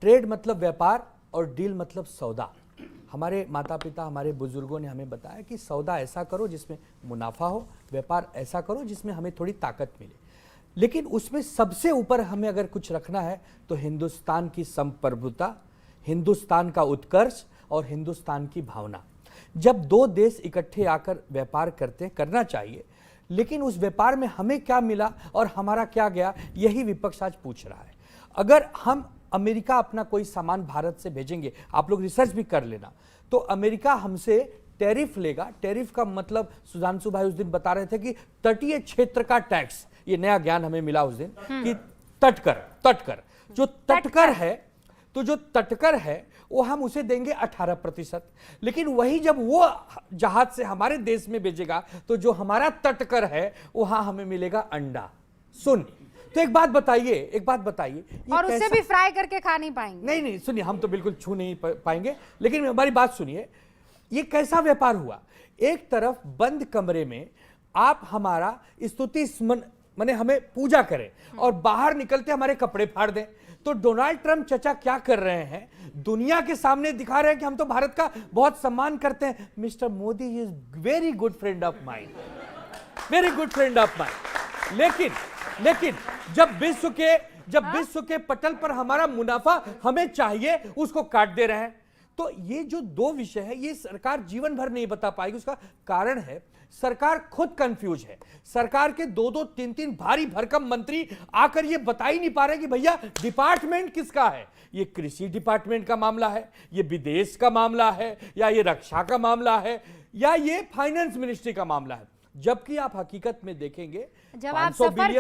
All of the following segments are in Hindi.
ट्रेड मतलब व्यापार और डील मतलब सौदा। हमारे माता पिता, हमारे बुजुर्गों ने हमें बताया कि सौदा ऐसा करो जिसमें मुनाफा हो, व्यापार ऐसा करो जिसमें हमें थोड़ी ताकत मिले। लेकिन उसमें सबसे ऊपर हमें अगर कुछ रखना है तो हिंदुस्तान की संप्रभुता, हिंदुस्तान का उत्कर्ष और हिंदुस्तान की भावना। जब दो देश इकट्ठे आकर व्यापार करना चाहिए, लेकिन उस व्यापार में हमें क्या मिला और हमारा क्या गया, यही विपक्ष आज पूछ रहा है। अगर हम अमेरिका अपना कोई सामान भारत से भेजेंगे, आप लोग रिसर्च भी कर लेना, तो अमेरिका हमसे टैरिफ लेगा। टैरिफ का मतलब सुधांशु भाई उस दिन बता रहे थे कि तटीय क्षेत्र का टैक्स, ये नया ज्ञान हमें मिला उस दिन कि तटकर जो तटकर है, तो जो तटकर है वो हम उसे देंगे 18%। लेकिन वही जब वो जहाज से हमारे देश में भेजेगा तो जो हमारा तटकर है वहां हमें मिलेगा अंडा। सुन, तो एक बात बताइए, और उससे भी फ्राई करके खा नहीं पाएंगे। नहीं, सुनिए, हम तो बिल्कुल छू नहीं पाएंगे, लेकिन हमारी बात सुनिए, ये कैसा व्यापार हुआ। एक तरफ बंद कमरे में आप हमारा स्तुति माने हमें पूजा करें और बाहर निकलते हमारे कपड़े फाड़ दें। तो डोनाल्ड ट्रंप चचा क्या कर रहे हैं, दुनिया के सामने दिखा रहे हैं कि हम तो भारत का बहुत सम्मान करते हैं। Mister Modi is very good friend of mine, very good friend of mine. लेकिन जब विश्व के पटल पर हमारा मुनाफा हमें चाहिए, उसको काट दे रहे हैं। तो ये जो दो विषय है, ये सरकार जीवन भर नहीं बता पाएगी। उसका कारण है सरकार खुद कंफ्यूज है। सरकार के दो तीन भारी भरकम मंत्री आकर ये बता ही नहीं पा रहे कि भैया डिपार्टमेंट किसका है। ये कृषि डिपार्टमेंट का मामला है, ये विदेश का मामला है, या ये रक्षा का मामला है, या ये फाइनेंस मिनिस्ट्री का मामला है। जबकि आप हकीकत में देखेंगे, जब आप सफर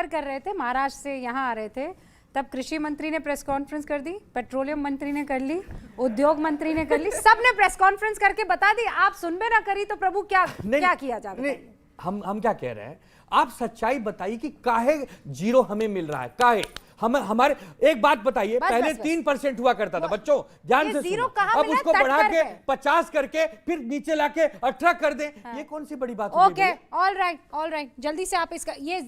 कर रहे थे महाराष्ट्र से यहाँ आ रहे थे, तब कृषि मंत्री ने प्रेस कॉन्फ्रेंस कर दी, पेट्रोलियम मंत्री ने कर ली, उद्योग मंत्री ने कर ली, सबने प्रेस कॉन्फ्रेंस करके बता दी। आप सुनबे ना करी तो प्रभु क्या किया जाए। हम क्या कह रहे हैं, आप सच्चाई बताइए कि काहे जीरो हमें मिल रहा है, काहे हमारे। एक बात बताइए, पहले 3% हुआ करता था, बच्चों ध्यान से सुनो, अब उसको बढ़ा के 50 करके फिर नीचे लाके 18 कर दें। ये कौन सी बड़ी बात होगी? ओके, ऑल राइट, जल्दी से आप इसका ये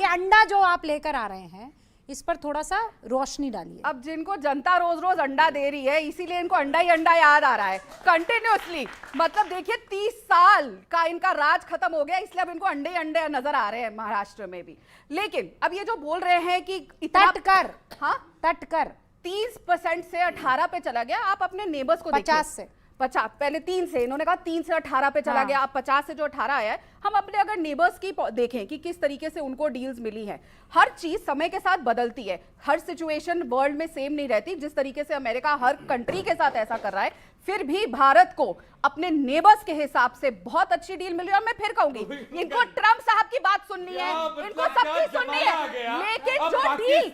अंडा जो आप लेकर आ रहे हैं, इस पर थोड़ा सा रोशनी डालिए। अब जिनको जनता रोज रोज अंडा दे रही है, इसीलिए इनको अंडा ही अंडा याद आ रहा है कंटिन्यूअसली। मतलब देखिए 30 साल का इनका राज खत्म हो गया, इसलिए अब इनको अंडे ही अंडे नजर आ रहे हैं महाराष्ट्र में भी। लेकिन अब ये जो बोल रहे हैं कि तटकर 30% से 18 पे चला गया। आप अपने नेबर्स को 50 से 50, पहले 3 से, इन्होंने कहा 3 से 18 पे चला गया, अब 50 से जो 18 आया है। हम अपने अगर नेबर्स की देखें कि किस तरीके से उनको डील्स मिली हैं, हर चीज समय के साथ बदलती है, हर सिचुएशन वर्ल्ड में सेम नहीं रहती। जिस तरीके से अमेरिका हर कंट्री के साथ ऐसा कर रहा है, फिर भी भारत को अपने नेबर्स के हिसाब से बहुत अच्छी डील मिली। और मैं फिर कहूंगी, इनको ट्रंप साहब की बात सुननी है, इनको सबकी सुननी है, लेकिन जो डील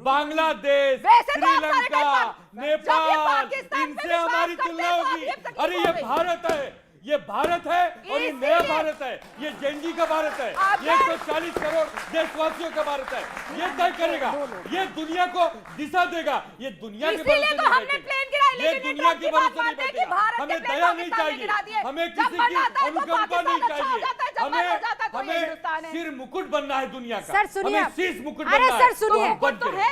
बांग्लादेश, श्रीलंका, नेपाल, इनसे हमारी तुलना होगी। अरे ये भारत है, ये भारत है और ये नया भारत है, ये जेनजी का भारत है, ये 140 करोड़ देशवासियों का भारत है। ये तय करेगा, ये दुनिया को दिशा देगा, ये दुनिया के भरोसे नहीं बैठेगा, ये दुनिया के भरोसे नहीं बैठेगा। हमें दया नहीं चाहिए, हमें किसी की अनुकंपा नहीं चाहिए, हमें सिर मुकुट बनना है दुनिया का। सर सुनिए, हमें शीश मुकुट बनना है। सर सुनिए,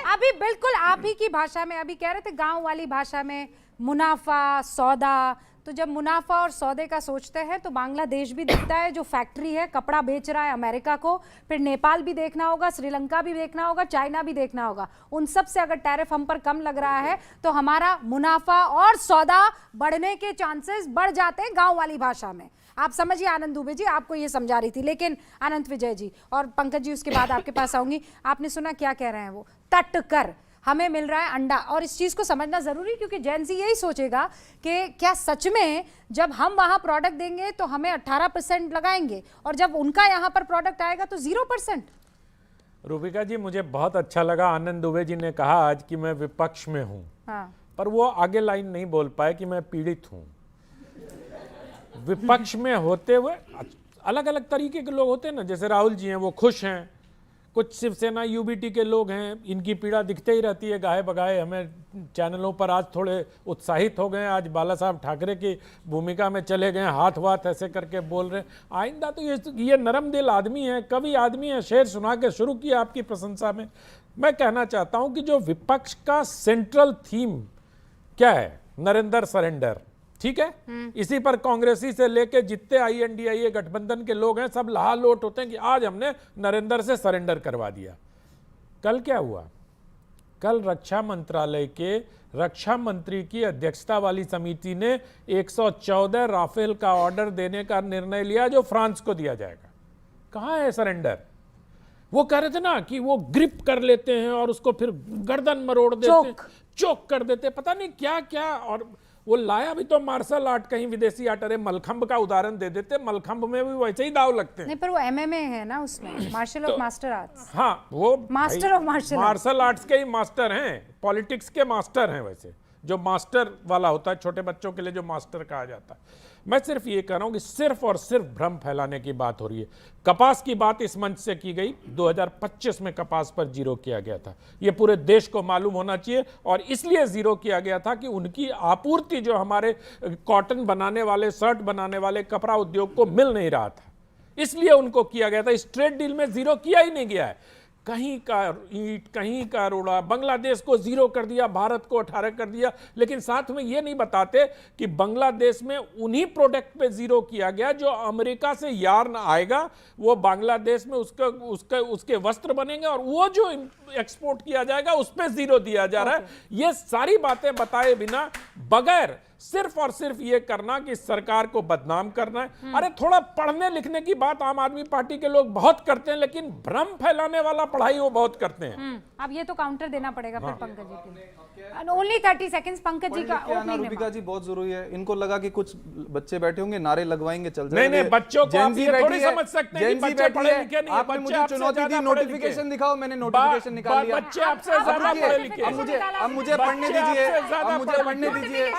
अभी बिल्कुल आप ही की भाषा में अभी कह रहे थे, गांव वाली भाषा में, मुनाफा सौदा। तो जब मुनाफा और सौदे का सोचते हैं तो बांग्लादेश भी दिखता है, जो फैक्ट्री है, कपड़ा बेच रहा है अमेरिका को। फिर नेपाल भी देखना होगा, श्रीलंका भी देखना होगा, चाइना भी देखना होगा। उन सब से अगर टैरिफ हम पर कम लग रहा है तो हमारा मुनाफा और सौदा बढ़ने के चांसेस बढ़ जाते हैं, गांव वाली भाषा में। आप समझिए, आनंद दुबे जी आपको ये समझा रही थी। लेकिन अनंत विजय जी और पंकज जी, उसके बाद आपके पास आऊंगी। आपने सुना क्या कह रहे हैं वो, तटकर हमें मिल रहा है अंडा। और इस चीज को समझना जरूरी, क्योंकि जेन ज़ी यही सोचेगा कि क्या सच में जब हम वहां प्रोडक्ट देंगे तो हमें 18% लगाएंगे, और जब उनका यहां पर प्रोडक्ट आएगा तो 0%। रूबिका जी, मुझे बहुत अच्छा लगा आनंद दुबे जी ने कहा आज कि मैं विपक्ष में हूं। हाँ। पर वो आगे लाइन नहीं बोल पाए कि मैं पीड़ित हूं। विपक्ष में होते हुए अलग अलग तरीके के लोग होते हैं ना, जैसे राहुल जी हैं, वो खुश हैं। कुछ शिवसेना यूबीटी के लोग हैं, इनकी पीड़ा दिखते ही रहती है गाहे बगाहे। हमें चैनलों पर आज थोड़े उत्साहित हो गए, आज बाला साहब ठाकरे की भूमिका में चले गए, हाथ वाथ ऐसे करके बोल रहे हैं। आइंदा तो ये नरम दिल आदमी है, कवि आदमी है, शेर सुना के शुरू किया आपकी प्रशंसा में। मैं कहना चाहता हूं कि जो विपक्ष का सेंट्रल थीम क्या है, नरेंद्र सरेंडर, ठीक है। इसी पर कांग्रेसी से लेके जितने INDIA गठबंधन के लोग हैं सब लहालोट होते हैं कि आज हमने नरेंद्र से सरेंडर करवा दिया। कल क्या हुआ? कल रक्षा मंत्रालय के रक्षा मंत्री की अध्यक्षता वाली समिति ने 114 राफेल का ऑर्डर देने का निर्णय लिया जो फ्रांस को दिया जाएगा। कहां है सरेंडर? वो कह रहे थे ना कि वो ग्रिप कर लेते हैं और उसको फिर गर्दन मरोड़ देते, चोक कर देते, पता नहीं क्या क्या। और वो लाया भी तो मार्शल आर्ट, कहीं विदेशी आर्ट। अरे मलखंब का उदाहरण दे देते, मलखंब में भी वैसे ही दाव लगते हैं। नहीं, पर वो MMA है ना, उसमें मार्शल ऑफ मास्टर आर्ट्स। हाँ, वो मास्टर ऑफ मार्शल आर्ट्स के ही मास्टर हैं, पॉलिटिक्स के मास्टर हैं। वैसे जो मास्टर वाला होता है, छोटे बच्चों के लिए जो मास्टर कहा जाता है। मैं सिर्फ ये कह रहा हूं कि सिर्फ और सिर्फ भ्रम फैलाने की बात हो रही है। कपास की बात इस मंच से की गई, 2025 में कपास पर जीरो किया गया था। ये पूरे देश को मालूम होना चाहिए, और इसलिए जीरो किया गया था कि उनकी आपूर्ति जो हमारे कॉटन बनाने वाले, शर्ट बनाने वाले, कपड़ा उद्योग को मिल नहीं रहा था, इसलिए उनको किया गया था। इस ट्रेड डील में जीरो किया ही नहीं गया है। कहीं का ईंट, कहीं का रोड़ा, बांग्लादेश को जीरो कर दिया, भारत को 18 कर दिया, लेकिन साथ में ये नहीं बताते कि बांग्लादेश में उन्हीं प्रोडक्ट पे जीरो किया गया जो अमेरिका से यार्न आएगा, वो बांग्लादेश में उसके वस्त्र बनेंगे, और वो जो एक्सपोर्ट किया जाएगा उस पे जीरो दिया जा रहा है। ये सारी बातें बताए बिना, बगैर सिर्फ और सिर्फ ये करना कि सरकार को बदनाम करना है। अरे थोड़ा पढ़ने लिखने की बात आम आदमी पार्टी के लोग बहुत करते हैं, लेकिन भ्रम फैलाने वाला पढ़ाई वो बहुत करते हैं। अब ये तो काउंटर देना पड़ेगा फिर पंकज जी के लिए। ओनली 30 सेकंड्स पंकज जी का ओपनिंग। रूबिका जी बहुत जरूरी है। इनको लगा कि कुछ बच्चे बैठे होंगे, नारे लगवाएंगे, चल जाएंगे। नहीं, बच्चों को आप ये थोड़ी समझ सकते हैं कि बच्चे पढ़े लिखे नहीं है। आपने मुझे चुनौती दी, नोटिफिकेशन दिखाओ, मैंने नोटिफिकेशन निकाल लिया। बच्चे आपसे ज्यादा पढ़े लिखे। अब मुझे पढ़ने दीजिए, अब मुझे पढ़ने दीजिए,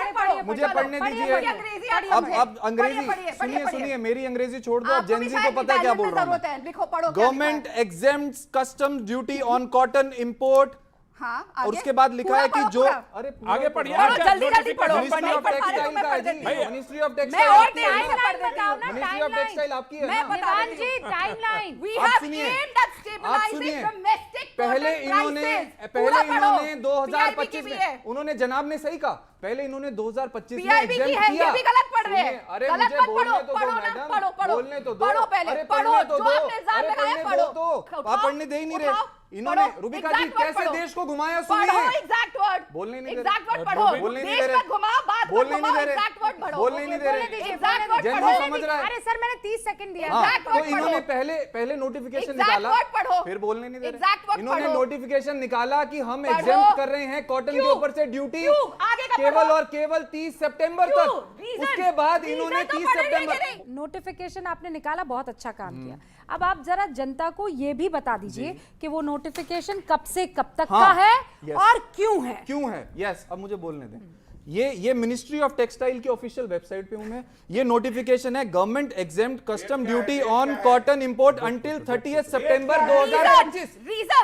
मुझे पढ़ने दीजिए। अब अंग्रेजी सुनिए, मेरी अंग्रेजी छोड़ दो। जेनजी को पता है क्या बोल रहा हूँ। Government exempts custom duty on cotton import. हाँ, और उसके बाद लिखा है कि जो अरे आगे पढ़िए, जल्दी पढ़ो। मिनिस्ट्री ऑफ टेक्सटाइल का है जी, मिनिस्ट्री ऑफ टेक्सटाइल मैं और आपकी है, टाइमलाइन बताओ ना, मिनिस्ट्री ऑफ टेक्सटाइल आपकी है ना। निवान जी टाइमलाइन। We आप have सुनिए, aimed at आप stabilizing सुनिए, domestic पहले cotton इन्होंने prices। पूरा पढ़ो। 2025 PIB की में भी है। उन्होंने, जनाब ने सही कहा, पहले इन्होंने 2025 में PIB की exempt है, किया। ये भी गलत पढ़ रहे हैं। सुनिए, अरे गलत मुझे मत बोलने पढ़ो, तो दो पढ़ो ना, मैडम, पढ़ो, बोलने तो दो। पढ़ो पहले, अरे पढ़ो, पढ़ने तो जो दो, आपने एग्जाम अरे लगाया, पढ़ने पढ़ो। दो तो उठाओ, आप पढ़ने दे ही नहीं रहे। उठाओ, इन्होंने, पढ़ो, रूबिका जी exact word कैसे पढ़ो। देश को घुमाया, पढ़ो सुनिए। एग्जैक्ट वर्ड, बोलने नहीं दे एग्जैक्ट वर्ड रहे। पढ़ो। बोलने नहीं देश दे रहे। मत घुमाओ, बात मत बोलने नहीं घुमाओ, दे रहे। एग्जैक्ट वर्ड पढ़ो। बोलने नहीं दे रहे। एग्जैक्ट वर्ड जेनजी पढ़ो। समझ रहा है। अरे सर मैंने 30 सेकंड दिया। हाँ, Exact तो word इन्होंने पढ़ो। पहले नोटिफिकेशन Exact निकाला, word पढ़ो। फिर बोलने नहीं दे Exact रहे। word इन्होंने पढ़ो। नोटिफिकेशन निकाला कि हम पढ़ो। एग्जेम्प्ट कर रहे हैं कॉटन के क्यों? ऊपर से ड्यूटी, क्यों? आगे का केवल पढ़ो। और केवल 30 सितंबर क्यों? तक। Reason? उसके बाद Reason इन्होंने तो 30 पढ़ेंगे सितंबर नहीं। नोटिफिकेशन आपने निकाला, बहुत अच्छा काम किया। अब आप जरा जनता को ये भी बता दीजिए कि वो नोटिफिकेशन कब से कब तक हाँ, का है yes। और क्यों है। क्यों है? यस, अब मुझे बोलने दें। ये मिनिस्ट्री ऑफ टेक्सटाइल की ऑफिशियल वेबसाइट पे हूं मैं। ये नोटिफिकेशन है, government exempt custom duty on cotton import until 30 सितंबर 2025। रीजन